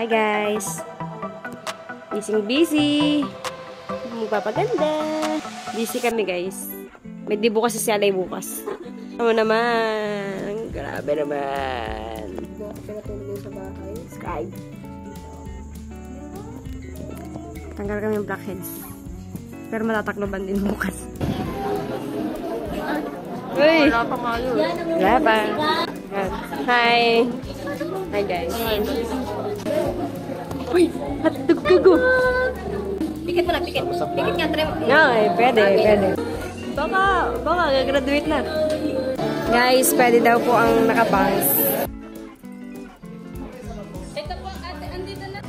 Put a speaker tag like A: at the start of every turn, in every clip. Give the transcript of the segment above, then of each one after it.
A: Hi guys! Busy! Magpapaganda! Busy kami guys. May dibo kasi si Alay bukas. Ano naman? Grabe naman!
B: Pinatulog sa bahay.
A: Sky! Tanggal kami yung blackheads. Pero matatakloban din bukas. Uy!
B: Wala pa nga yun.
A: Wala pa. Hi! Hi guys. Uy! Hatog ka go!
B: Pikit mo na, pikit. Pikit nga, try mo.
A: No, pwede. Baka, gagraduate na. Guys, pwede daw po ang nakabangs.
B: Ito po, ate, andito na.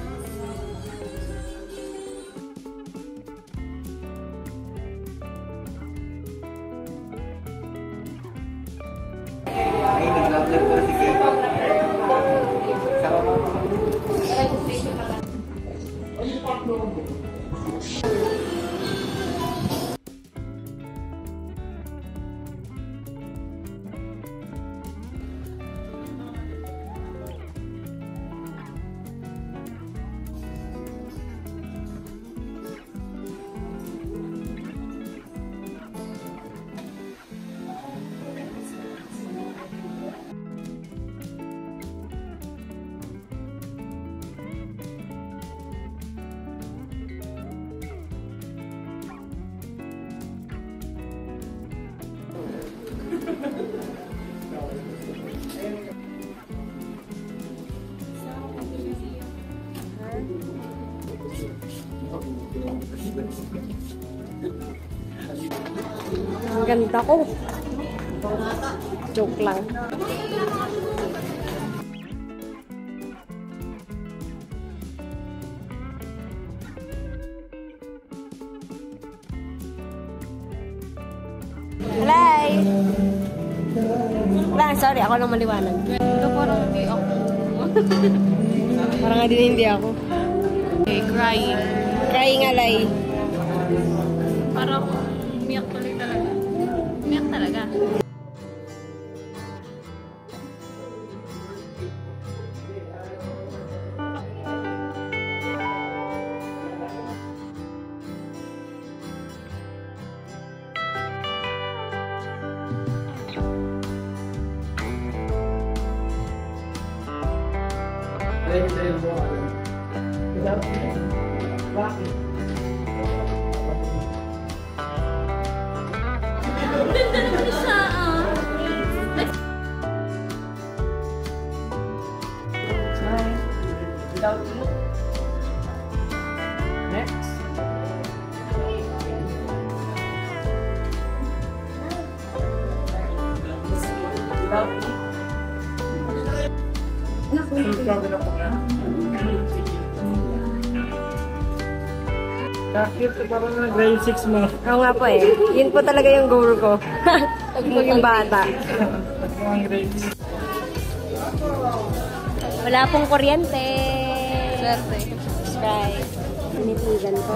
A: Ang ganda ko. Joke lang. Hello! Sorry, ako lang maliwanag.
B: Ito parang hindi ako.
A: Parang hindi ako.
B: Okay, crying.
A: Crying Alay.
B: Parang umiyak tuloy talaga. Umiyak talaga. Ganda naman siya,
A: Next.
C: Bakit? Parang na grade 6 mo.
A: Oo nga po eh. Yun po talaga yung goal ko. Maging bata.
C: Ang grade 6.
A: Wala pong kuryente.
B: Swerte.
A: Sky. Pinitigan ko.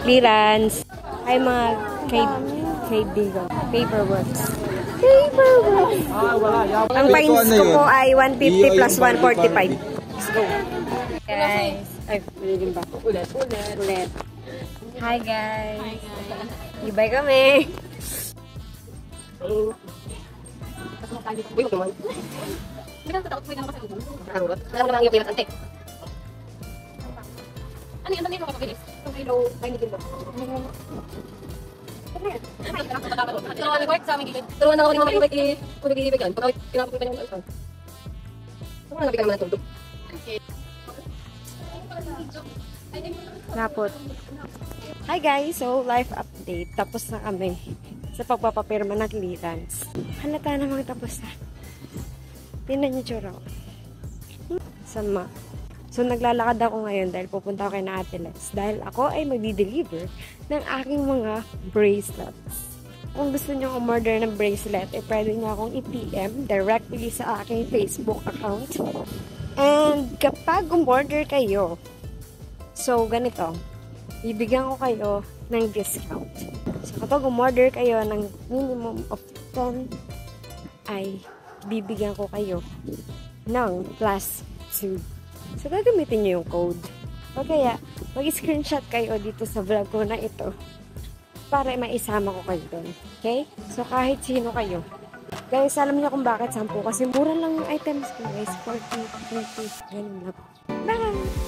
A: Clearance. Ay mga kaibigan. Paperworks.
C: Ah, wala.
A: Ang fines ko po ay 150 plus 145. Let's go. Guys. Ay, malilim ba? Ulit. Hi guys. Ibay kami. Uy, naman. Alam naman ang iyong ante. Ano yung tanong ko kapag yung kilo ay nigil ba? Turuan na ko sa aming gilid. Turuan na ako ni Mama Ibay kung nag-iibig yan. Pagkawit, pinapapit pa niyo ang alsan. Ano nga nabigyan naman ng tuldok? Napot. Hi guys! So, life update. Tapos na kami sa pagpapapirma ng clearance. Halata namang tapos na. Tingnan niyo tsura ko. Sama. So, naglalakad ako ngayon dahil pupunta ako kay na Ate Les. Dahil ako ay magdi-deliver ng aking mga bracelets. Kung gusto niyo umorder ng bracelet, pwede niyo akong i-PM directly sa aking Facebook account. And kapag umorder kayo, so, ganito. Bibigyan ko kayo ng discount. So, kapag umorder kayo ng minimum of 10, ay bibigyan ko kayo ng plus 2. So, gagamitin nyo yung code. O kaya, mag-screenshot kayo dito sa vlog ko na ito para maisama ko kayo doon. Okay? So, kahit sino kayo. Guys, alam niyo kung bakit 10? Kasi mura lang yung items ko, guys. 40, 30, ganun lang. Bye!